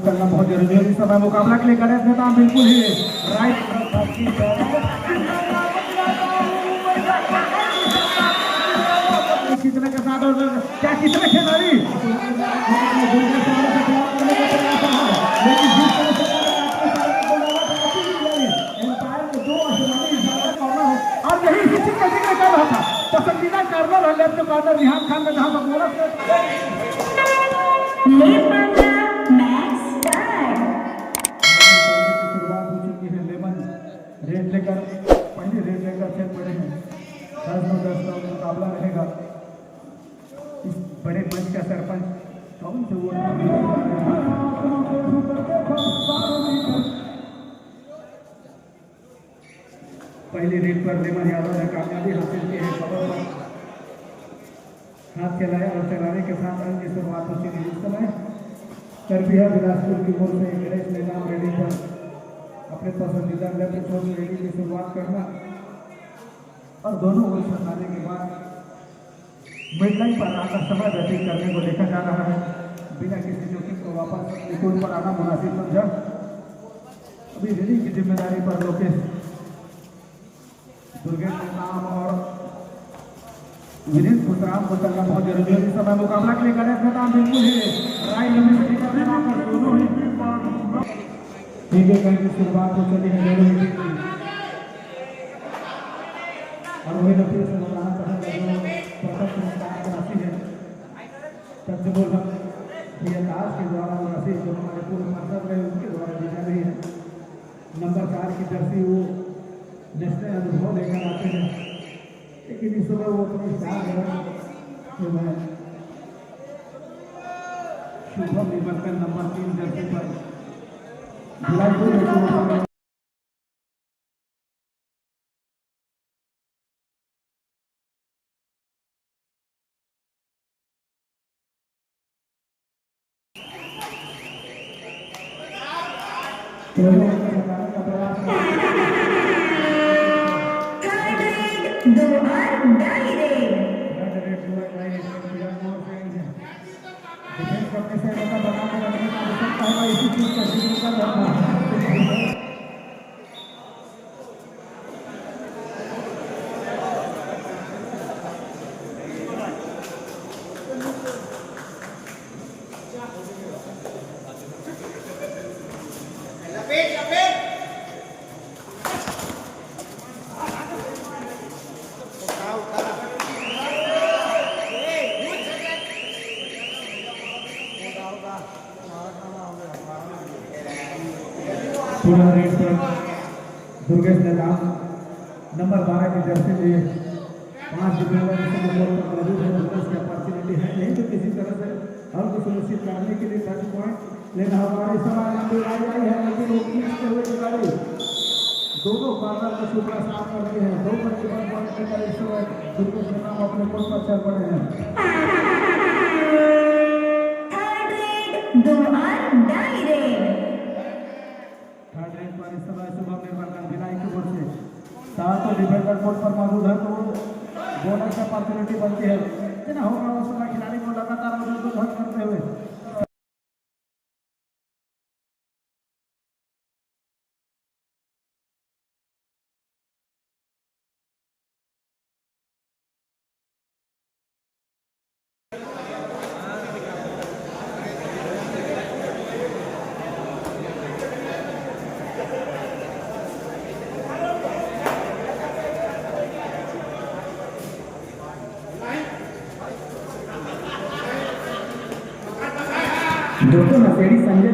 चलना बहुत जरूरी है इस समय। मुकाबला के लिए गणेश नेता बिल्कुल ही राइट कितने के साथ क्या कितने खिलाड़ी और यही इसी का जिक्र कर रहा था। पसंदीदा कॉर्नर है लेफ्ट कॉर्नर रिहान खान का, जहां पर बोनस रेड लेकर पहले रेड लेकर चल पड़े हैं। 10 का मुकाबला रहेगा। इस बड़े मंच का सरपंच कौन से वो पहली रेड पर लेमन यादव ने कामयाबी हासिल की है। खबर पर हाथ चलाया और चलाने के साथ रन की शुरुआत होती है। इस समय करबिया बिलासपुर की ओर से गणेश निजाम रेडी पर अपने पसंदीदा लेफ्ट छोड़ रेडी की शुरुआत करना और दोनों ओर सटाने के बाद मिडलाइन पर आकर समय व्यतीत करने को देखा जा रहा है। बिना किसी जोखिम को वापस निकोल पर आना मुनासिब समझा। अभी रेडी की जिम्मेदारी पर लोकेश दुर्गेश नाम और वीरेंद्र खुसराम को चलना बहुत जरूरी है इस समय। मुकाबला के लिए गणेश नेता बिल्कुल ही राइट लंबी से निकलने पर दोनों ही ठीक है कहीं की शुरुआत हो चली है दोनों ही की और वही नफी से बताना चाहेंगे जो प्रकट राशि है सबसे बोल ये दास के द्वारा राशि जो हमारे पूर्व सांसद रहे उनके द्वारा दी जा रही है। नंबर 4 की जर्सी वो नेशनल अनुभव लेकर आते हैं, लेकिन इस समय वो अपनी स्टार है जो है शुभम निवर्तन नंबर 3 जर्सी पर पूरा रेड पर दुर्गेश निजाम नंबर 12 की जर्सी लिए 5 दिसंबर से मौजूद है। दुर्गेश की अपॉर्चुनिटी है नहीं तो किसी तरह से हल को सुनिश्चित करने के लिए टच पॉइंट लेना हमारे सवाल आई है, लेकिन वो खींचते हुए खिलाड़ी दोनों कॉर्नर को शुक्ला साफ कर दिए हैं। 2 प्रतिबंध पॉइंट लेकर इस समय दुर्गेश निजाम अपने कोर्ट पर चल पड़े हैं। तो डिफेंडर कोर्ट पर मौजूद है तो बोनस अपॉर्चुनिटी बनती है। जितना होगा उस समय खिलाड़ी को लगातार ध्वस्त करते हुए दोस्तों नशेड़ी संजय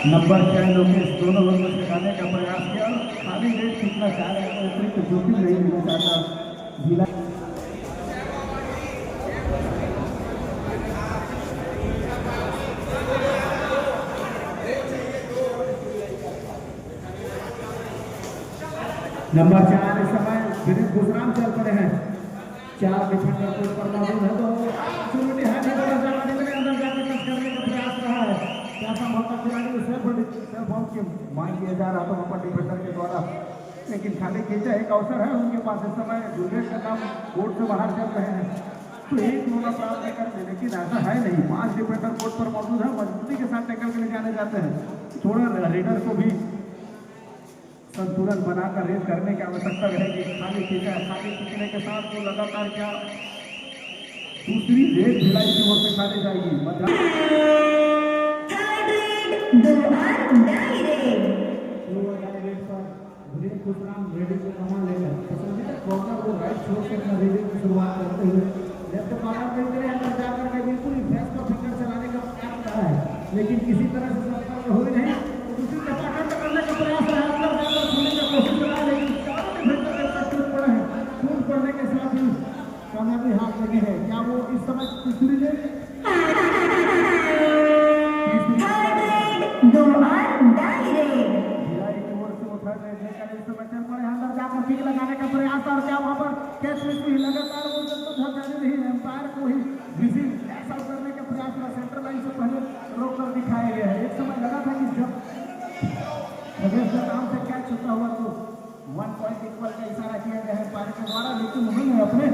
नंबर 6 लोकेश दोनों लोगों से गाने का प्रयास किया और खाली रेट कितना चाह रहे हैं अतिरिक्त जोखिम नहीं लेना चाहता जिला नंबर 4 इस समय विनीत गुजराम चल पड़े हैं 4 डिफेंडर को पर मौजूद है तो सुनिधि है अंदर जाकर टच करने का प्रयास रहा है क्या संभवतः खिलाड़ी सेल्फ आउट के मांग किया जा रहा था वहाँ पर डिफेंडर के द्वारा लेकिन खाली खींचा एक अवसर है उनके पास इस समय दुर्गेश का नाम कोर्ट से बाहर चल रहे हैं तो एक होना प्राप्त करते लेकिन ऐसा है नहीं 5 डिफेंडर कोर्ट पर मौजूद है मजबूती के साथ टैकल के लिए जाने जाते हैं थोड़ा रेडर को भी संतुलन बनाकर रेस करने की आवश्यकता रहेगी खाली खींचने के साथ वो लगातार क्या दूसरी रेस भिलाई की ओर से खाली जाएगी रेडी को कमान लेकर कॉर्नर को राइट छोड़ के अपना रेडी की शुरुआत करते हुए लेफ्ट कॉर्नर के अंदर अंदर जाकर के बिल्कुल ही फ्रेश को फिंगर चलाने का प्रयास कर रहा है लेकिन किसी तरह से सफल हो नहीं दूसरी तरफ करने का प्रयास है अंदर जाकर छूने की कोशिश कर रहा है लेकिन चारों डिफेंडर के साथ टूट पड़े हैं टूट पड़ने के साथ ही कामयाबी हाथ लगी है क्या वो इस समय तीसरी ले लगाने का प्रयास और क्या वहां पर कैच मिस हुई लगातार वो तो बहुत ज्यादा नहीं एम्पायर को ही विजिल ऐसा करने का प्रयास का सेंटर लाइन से पहले रोक कर दिखाया गया है एक समय लगा था कि जब महेश का नाम से कैच होता हुआ तो 1 पॉइंट इक्वल का इशारा किया गया है एम्पायर के द्वारा लेकिन उन्होंने अपने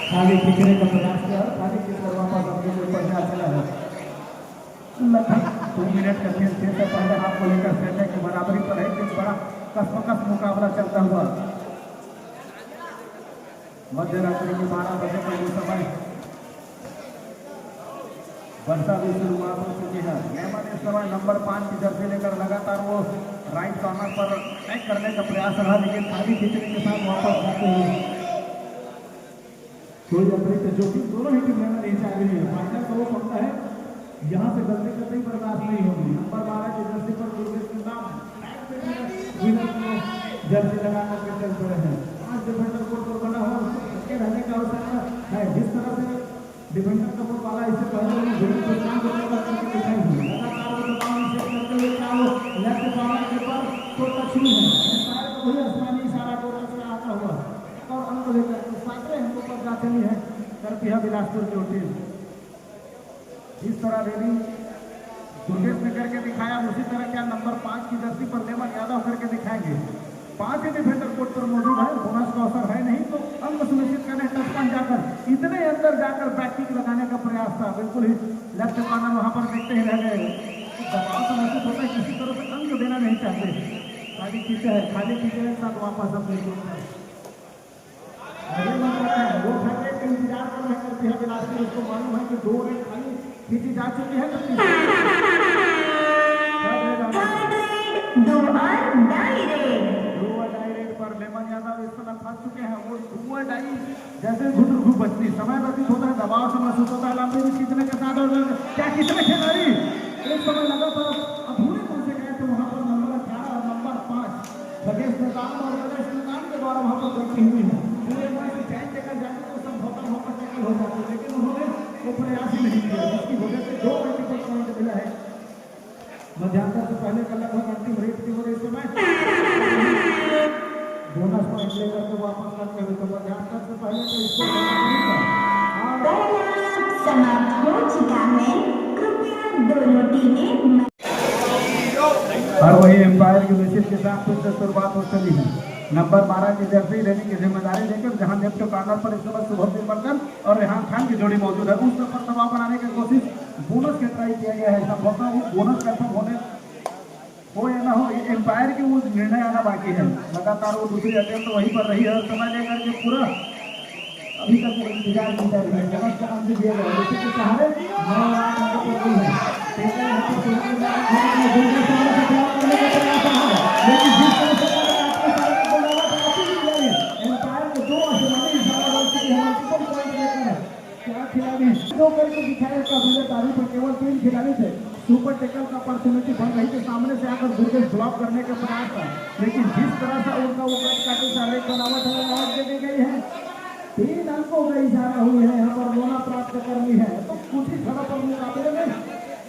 खाली खींचने का प्रयास किया और खाली खींचकर वापस अपने ऊपर जा चला है लगभग 2 मिनट का खेल थे तो पहले हाथ को लेकर सेने की बराबरी पर है एक बड़ा कसमकस मुकाबला चलता हुआ मध्य रात्रि के 12 बजे पर ये समय वर्षा भी शुरुआत हो चुकी है मेहमान इस समय नंबर 5 की जर्सी लेकर लगातार वो राइट कॉर्नर पर टैग करने का प्रयास रहा लेकिन खाली खींचने के साथ वापस जाते हुए कोई अतिरिक्त जोखिम दोनों ही टीम में नहीं चाह रही है फाइनल का वो पड़ता है यहाँ से गलती कतई बर्दाश्त नहीं होगी नंबर 12 की जर्सी पर दुर्गेश के नाम जर्सी लगाकर के चल पड़े हैं 5 डिफेंडर कोर्ट पर बना हुआ उसके रहने का अवसर है जिस तरह से डिफेंडर का वो पाला इससे पहले भी काम करके दिखाई हुई लगातार लेफ्ट कॉर्नर के पर तो टच हुई है वही आसमानी इशारा को आता हुआ और अंक लेकर सातवें अंकों पर जा चली है करपिया बिलासपुर की टीम इस तरह रेडी दुर्गेश ने करके दिखाया उसी तरह क्या नंबर 5 की जर्सी पर लेमन यादव करके दिखाएंगे 5 ही डिफेंडर कोर्ट पर मौजूद है बोनस का अवसर है नहीं तो अंक सुनिश्चित करने टच पॉइंट जाकर इतने अंदर जाकर बैक किक लगाने का प्रयास था बिल्कुल ही लेफ्ट कॉर्नर वहां पर देखते ही रह गए दबाव तो महसूस होता है किसी तरह से अंक देना नहीं चाहते खाली खींचे है खाली खींचे के साथ वापस अपने वो फैसले का इंतजार कर रहे हैं बिलासपुर उसको मालूम है कि 2 रेट खाली खींची जा चुकी है पर लेमन यादव इस समय फंस चुके हैं वो डुअर डाई जैसे घुटरू बचती समय व्यतीत होता है दबाव से महसूस होता है लंबे भी खींचने के साथ और क्या कितने खिलाड़ी एक समय लगा था अधूरे कौन से गए थे वहां पर नंबर 18 और नंबर 5 बगेश निजाम और बगेश निजाम के द्वारा वहां पर बैठी हुई है हो जाती है लेकिन उन्होंने वो प्रयास ही नहीं किया जिसकी वजह से 2 मल्टीपल पॉइंट मिला है मध्यांतर से पहले का लगभग अंतिम रेट की वजह से मैं बोनस पॉइंट लेकर के वापस करते हुए तो मध्यांतर से पहले तो इसको समाप्त हो चुका है कृपया दोनों टीमें और वही एम्पायर की विशिष्ट के साथ फिर से शुरुआत हो चली है नंबर 12 की जर्सी लेने की जिम्मेदारी लेकर जहां लेफ्ट कॉर्नर पर इस समय शुभम बर्तन और रेहान खान की जोड़ी मौजूद है उस पर दबाव बनाने की कोशिश बोनस का ट्राई किया गया है, संभवतः वो बोनस कंफर्म होने हो या ना हो, एम्पायर की वो निर्णय आना बाकी है। लगातार वो दूसरी अटेम्प्ट वहीं पर रही है और समय लेकर के पूरा अभी तक इंतजार नहीं कर रहे हैं। बोनस का अंक दिया गया जैसे कि सहारे 9 लाख अंक पर गई है। लेकिन जिस तरह से एम्पायर को 2 आसमानी इशारा बल चुके हैं, मल्टीपल पॉइंट लेकर क्या खिलाड़ी 2 करके दिखाया काबिल तारीफ है। केवल 3 खिलाड़ी थे, सुपर टेकल का अपॉर्चुनिटी बन रही थी, सामने से आकर दुर्गेश ब्लॉक करने का प्रयास था, लेकिन जिस तरह से उनका वो कट काटे सारे बनावट है राहत दे गई है। 3 अंकों का इशारा हुई है, यहाँ पर रोना प्राप्त करनी है तो कुछ ही खड़ा पर मुकाबले में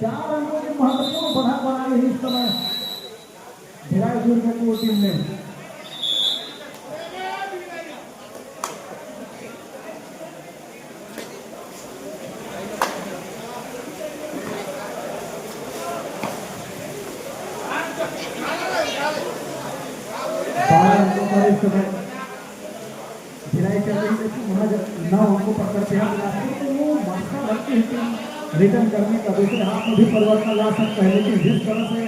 4 अंकों की महत्वपूर्ण बढ़ा बना रही इस समय भिलाई दुर्ग की टीम ने। रिटर्न करने का दूसरे हाथ में भी परिवर्तन ला सकता है, लेकिन जिस तरह से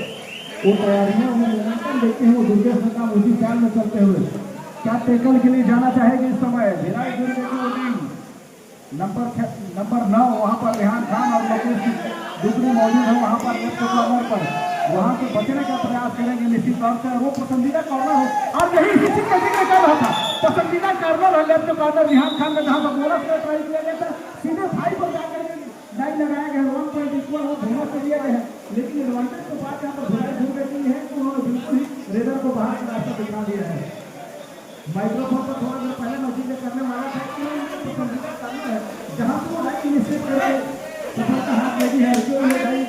वो तैयारियां उन्हें मोमेंटम देखते हैं, वो दुर्गेश का काम उसी चाल में चलते हुए क्या टेकल के लिए जाना चाहेगी इस समय भिलाई दुर्ग की वो टीम। नंबर 9 वहाँ पर रेहान खान और लोकेश दूसरी मौजूद है, वहाँ पर लेफ्ट कॉर्नर पर वहाँ से बचने का प्रयास करेंगे निश्चित तौर से। वो पसंदीदा कॉर्नर हो और यही इसी का जिक्र कर रहा था, पसंदीदा कॉर्नर है लेफ्ट कॉर्नर रेहान खान का, जहाँ पर बोनस का ट्राई किया गया था, सीधे 5 पर जाकर लाइन लगाया गया, 1 पॉइंट इक्वल वो बोनस से दिया गया है। लेकिन एडवांटेज के बाद यहाँ पर भिलाई दुर्ग की है कि उन्होंने बिल्कुल ही रेडर को बाहर का रास्ता दिखा दिया है। माइक्रोफोन पर थोड़ा देर पहले नतीजे करने वाला था कि पसंदीदा करना है, जहाँ से वो लाइन निश्चित करके सफलता हाथ लगी है, जो ये लाइन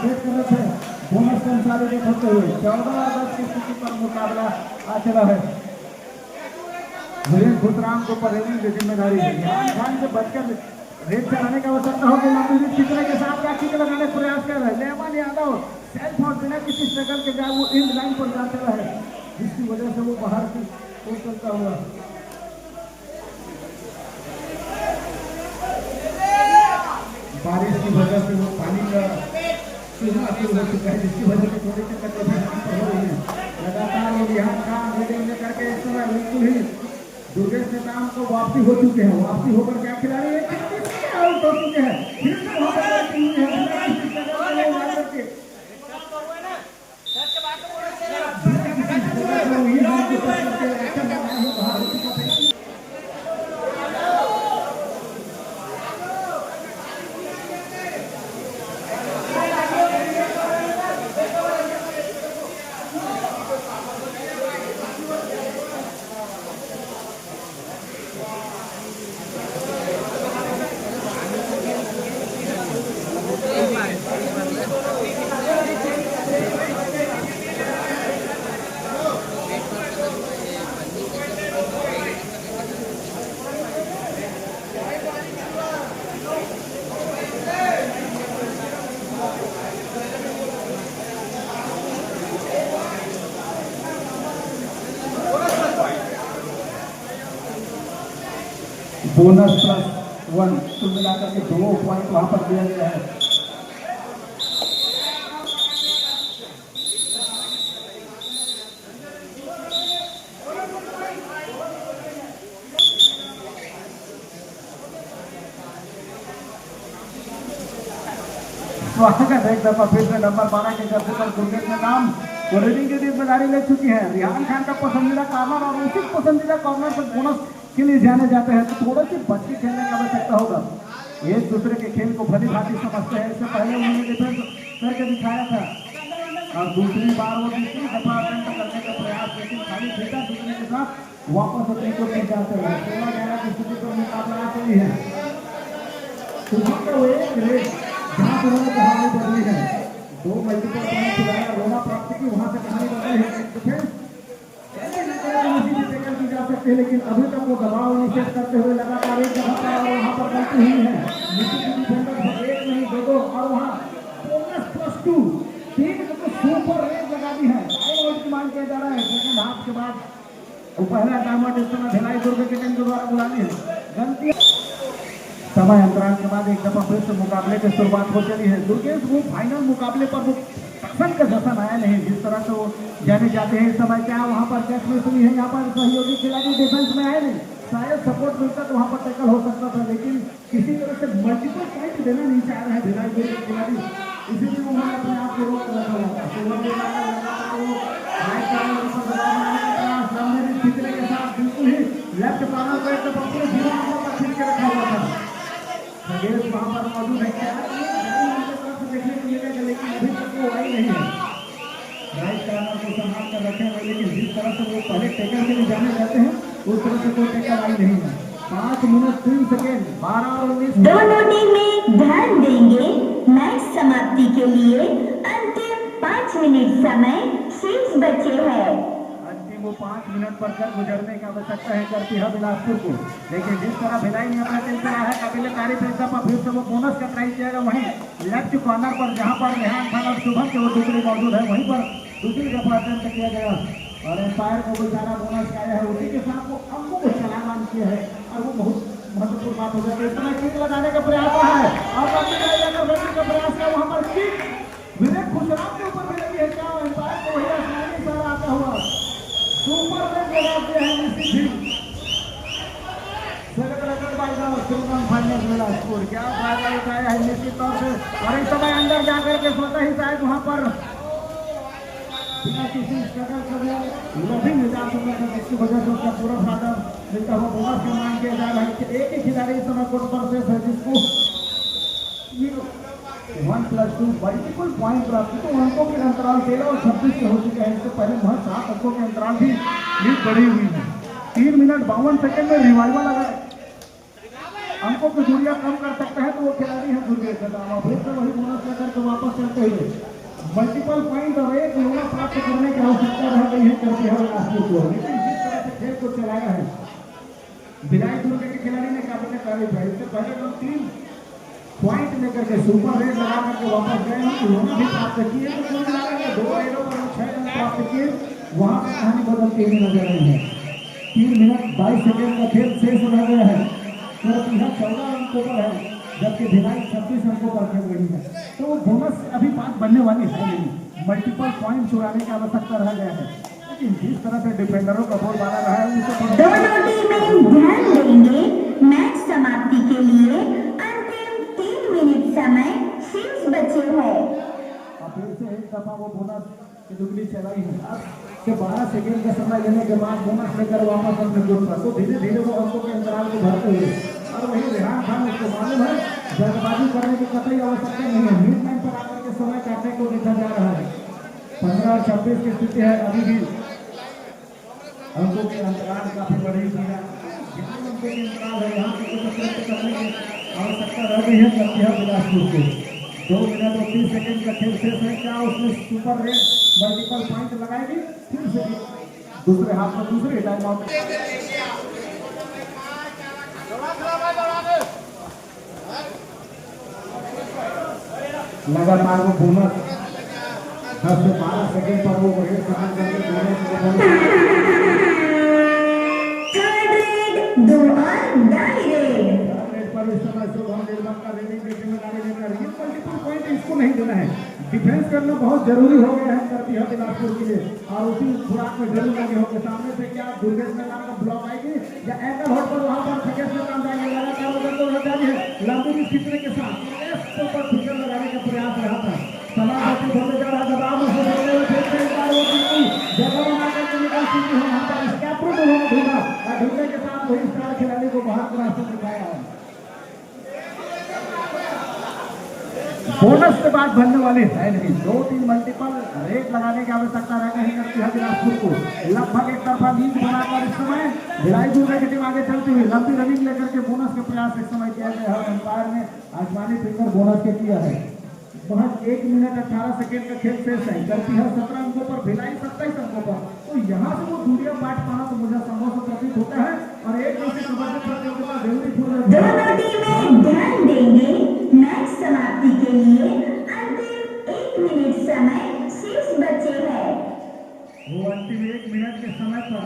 वेट कर रहे थे बोनस का अनुसार देखते हुए 14-10 की स्थिति पर मुकाबला आ चला है। वीरेंद्र खुसराम को परेविंग की जिम्मेदारी है, खान से बचकर रेड चलाने का आवश्यकता होगी। लंबी खिचड़े के साथ किक लगाने का प्रयास कर रहे हैं लेमन यादव, सेल्फ और बिना किसी स्ट्रगल के जाए वो एंड लाइन पर जा चला है, जिसकी वजह से वो बाहर की ओर चलता हुआ बारिश की वजह से वो पानी का सीधा शुरू हो चुका है, जिसकी वजह से थोड़ी सी तकलीफ हो रही है। लगातार वो रेहान खान रीडिंग लेकर के इस समय बिल्कुल ही दुर्गेश नेताम को वापसी हो चुके हैं। वापसी होकर क्या खिलाड़ी आउट हो चुके हैं, फिर से वहां पर बैटिंग हुई है। बोनस +1 कुल मिलाकर के 2 पॉइंट वहां पर दिया गया है। स्वागत है एक दफा फिर से नंबर 12 के जर्सी पर दुर्गेश ने नाम वो रीडिंग की जिम्मेदारी ले चुकी है। रेहान खान का पसंदीदा कॉर्नर और उसी पसंदीदा कॉर्नर पर बोनस के लिए जाने जाते हैं तो थोड़ा सी बच के खेलने की आवश्यकता होगा। एक दूसरे के खेल को भली भांति समझते हैं, इससे पहले उन्होंने डिफेंस करके दिखाया था और दूसरी बार वो दूसरी दफा अटेम्प्ट करने का प्रयास, लेकिन खाली फीटा दूसरे के साथ वापस अपने को नहीं जाते हैं। 16-11 की स्थिति पर मुकाबला आ चली है। एक रेट जहाँ पर उन्होंने कहानी बदली है, 2 मल्टीपल पॉइंट खिलाया, रोना प्राप्त की वहाँ से कहानी बदली है। डिफेंस की जा सकती है, लेकिन अभी तक वो दबाव निषेध करते हुए लगातार एक जगह पर वहाँ पर गलती हुई है। डिफेंडर 1 नहीं 2 और वहाँ बोनस +2 3 को सुपर रेट लगा दी है। टाइम मांग किया जा रहा है सेकंड हाफ के बाद। वो पहला टाइम आउट इस समय भिलाई दुर्ग के टीम के द्वारा बुलानी है। गलती समय अंतराल के बाद एक दफा फिर से मुकाबले की शुरुआत हो चली है। दुर्गेश वो फाइनल मुकाबले पर वो पसंद का जश्न आया नहीं जिस तरह से वो जाने जाते हैं। इस समय क्या वहाँ पर कैच में सुनी है, यहाँ पर सहयोगी खिलाड़ी डिफेंस में आए नहीं, शायद सपोर्ट मिलता तो वहाँ पर टैकल हो सकता था, लेकिन किसी तरह से मल्टीपल पॉइंट देना नहीं चाह रहे हैं भिलाई के खिलाड़ी, इसीलिए उन्होंने अपने आप को रोक रखा हुआ था। खींचने के साथ बिल्कुल ही लेफ्ट कॉर्नर पर एकदम अपने जीवन पर खींच के रखा हुआ था। खगेश वहाँ पर मौजूद है, क्या देखने को मिलेगा, लेकिन अभी तक वो आई नहीं है। राइट कॉर्नर को संभाल कर रखे हुए, लेकिन जिस तरह से वो पहले टेकल के लिए जाने जाते हैं उस तरह से कोई टेकल आई नहीं है। 5 मिनट 3 सेकेंड 12 और 19 दोनों टीमें ध्यान देंगे। मैच समाप्ति के लिए अंतिम 5 मिनट समय शेष बचे हैं। अंतिम वो 5 मिनट पर कर गुजरने की आवश्यकता है करती है बिलासपुर को, लेकिन जिस तरह भिलाई ने अपना टीम चला है काबिल तारीफ है। फिर से वो बोनस का ट्राई किया गया, वहीं लेफ्ट कॉर्नर पर जहां पर रेहान खान और शुभम के वो टुकड़ी मौजूद है, वहीं पर दूसरी दफा अटेम्प्ट किया गया और एम्पायर को बेचारा बोनस आया है। उसी के साथ वो अंकों को चलामान किया है और वो बहुत महत्वपूर्ण बात हो जाती है। इस समय किक लगाने का प्रयास है और का प्रयास है, वहां पर किक विवेक खुशराम के ऊपर भी लगी है। क्या एम्पायर को वही आसमानी इशारा आता हुआ सुपर में जवाब दिया है निश्चित फाइनल मिला स्कोर, क्या फायदा उठाया है निश्चित तौर से। और इस समय अंदर जाकर के स्वतः ही शायद वहां पर किसी स्ट्रगल कर लविंग निजाम जिसकी वजह से उसका पूरा फायदा मिलता हुआ बोनस का मान किया जा रहा है। एक ही खिलाड़ी इस समय कोर्ट पर से है जिसको 1+2 मल्टीपल पॉइंट प्राप्त, तो अंकों के अंतराल 13 और 26 के हो चुके हैं। इससे पहले वहां 7 अंकों के अंतराल भी लीड बढ़ी हुई है। 3 मिनट 52 सेकेंड में रिवाइवल अगर अंकों की दूरियां कम कर सकते हैं तो वो खिलाड़ी है दुर्गेश दामा। फिर से वही बोनस लेकर के वापस चलते हुए मल्टीपल पॉइंट और एक लोहा प्राप्त करने की आवश्यकता रह गई है करती है बिलासपुर को, लेकिन जिस तरह से खेल को चलाया है भिलाई दुर्ग के खिलाड़ी ने काबिल तारीफ है। इससे पहले हम 3 पॉइंट लेकर के सुपर रेड लगा करके वापस गए हैं, लोहा भी प्राप्त किए, तो कुल मिलाकर के 2 रेडों पर 6 रन प्राप्त किए। वहां पर कहानी बदलती हुई नजर आई है। 3 मिनट 22 सेकेंड का खेल शेष रह गया है, 14 अंकों पर है, जबकि भिलाई 26 अंकों पर खेल रही है। तो बोनस अभी बात बनने वाली है नहीं, मल्टीपल पॉइंट चुराने की आवश्यकता रह गया है, लेकिन जिस तरह से डिफेंडरों का बोल बाला रहा है उसे दोनों टीमें ध्यान देंगे। मैच समाप्ति के लिए अंतिम 3 मिनट समय शेष बचे हैं। अब फिर से एक दफा वो बोनस की दुगली चलाई है। अब से 12 सेकेंड का समय लेने के बाद बोनस लेकर वापस अपने गुट पर, तो धीरे धीरे वो अंकों के अंतराल को भरते हुए, और वही रेहान खान उसको मालूम है जल्दबाजी करने की कतई आवश्यकता नहीं है। मिड लाइन पर आकर के समय काटने को देखा जा रहा है। 15 और 26 की स्थिति है, अभी भी अंकों के अंतराल काफी बड़ी हुई है। जितने अंकों के अंतराल है यहाँ पे कुछ अतिरिक्त करने की आवश्यकता रह गई है करती है बिलासपुर को। 2 मिनट और 30 सेकेंड का खेल शेष है। क्या उसमें सुपर रेड मल्टीपल पॉइंट लगाएगी? फिर से दूसरे हाथ में दूसरे टाइम आउट लगातार वो बोनस 10 से 12 सेकेंड पर वो रेड कमाल करके पर इस समय शुभम निर्मल का रेडिंग की जिम्मेदारी लेकर ये मल्टीपल पॉइंट इसको नहीं देना है। डिफेंस करना बहुत जरूरी हो गया है करती है बिलासपुर के लिए, और उसी खुराक में जरूर लगे होंगे। सामने से क्या दुर्गेश मैदान का ब्लॉक आएगी या एंगल होट पर वहां पर खगेश मैदान जाएंगे, लगातार लंबी भी खींचने के साथ ऊपर फिगर लगाने का प्रयास रहा था। समाप्ति होने जा रहा जवाब जगह बनाकर के निकाल चुकी है। यहाँ पर स्टैपरूट उन्होंने ढूंढा और ढूंढने के साथ वही स्टार खिलाड़ी को बाहर का रास्ता दिखाया है। बोनस के बाद बनने वाले है नहीं, 2-3 मल्टीपल रेट लगाने की आवश्यकता रह गई करती है बिलासपुर को। लगभग एक तरफा लीड बनाकर इस समय भिलाई दुर्ग की टीम आगे चलती हुई लंबी रनिंग लेकर के बोनस के प्रयास इस समय किया गया है। अंपायर ने आसमानी फिंगर बोनस के किया है। महज 1 मिनट 18 सेकेंड का खेल शेष है, करती है 17 अंकों पर, भिलाई 27 अंकों पर। तो यहाँ से वो दूरियां पाट पाना तो मुझे संभव से प्रतीत होता है और एक दूसरे कबड्डी प्रतियोगिता दोनों टीमें ध्यान देंगे। मैच समाप्ति के लिए अंतिम 1 मिनट समय शेष बचे हैं। वो अंतिम 1 मिनट के समय पर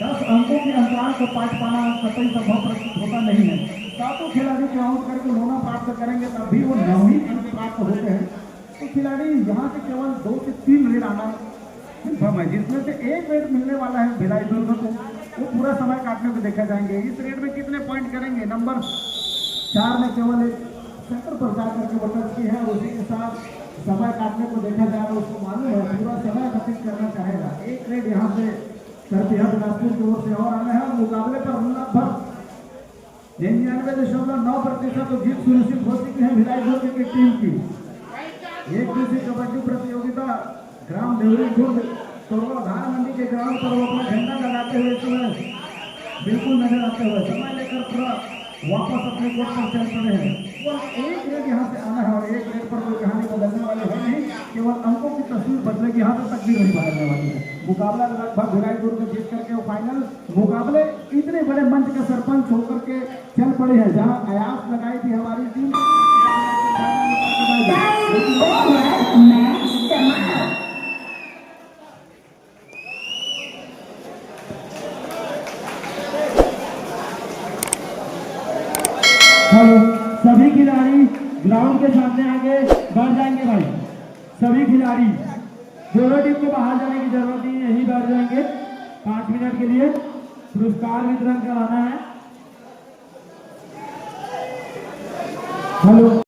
10 अंकों के अंतराल को पाट पाना कतई संभव प्रतीत होता नहीं है। सातों खिलाड़ी को आउट करके उन्होंने प्राप्त करेंगे तब भी वो 9 ही अंक प्राप्त होते हैं। तो खिलाड़ी यहाँ से केवल 2 से 3 रेड आना कंफर्म है, जिसमें से एक रेड मिलने वाला है भिलाई दुर्ग को। वो पूरा समय काटने को देखा जाएंगे। इस रेड में कितने पॉइंट करेंगे? नंबर 4 में केवल एक सेंटर पर जा करके वो टच की है और उसी के साथ समय काटने को देखा जा रहा है। उसको मालूम है पूरा समय व्यतीत करना चाहेगा। एक रेड यहाँ से सरपिया बिलासपुर की ओर से और आना है। मुकाबले पर लगभग 99.9% तो जीत सुनिश्चित हो चुकी है भिलाई दुर्ग की टीम की। एक दूसरी कबड्डी प्रतियोगिता ग्राम देवरी खुर्द तोरवा धार मंडी के ग्राउंड पर वो अपना झंडा लगाते हुए समय बिल्कुल नजर आते हुए समय लेकर पूरा वापस अपने कोर्ट पर चल पड़े हैं। केवल एक रेड यहाँ से आना है और एक रेड पर कोई कहानी बदलने वाली है नहीं, केवल अंकों की तस्वीर बदलेगी। यहाँ से तकदीर नहीं बदलने वाली है। मुकाबला लगभग भिलाई दुर्ग जीत करके वो फाइनल मुकाबले इतने बड़े मंच के सरपंच होकर के चल पड़े हैं, जहाँ आयास लगाई थी हमारी टीम। हेलो, सभी खिलाड़ी ग्राउंड के सामने आगे बढ़ जाएंगे भाई। सभी खिलाड़ी, दोनों टीम को बाहर जाने की जरूरत नहीं है, यही बैठ जाएंगे 5 मिनट के लिए। पुरस्कार वितरण कराना है। हेलो।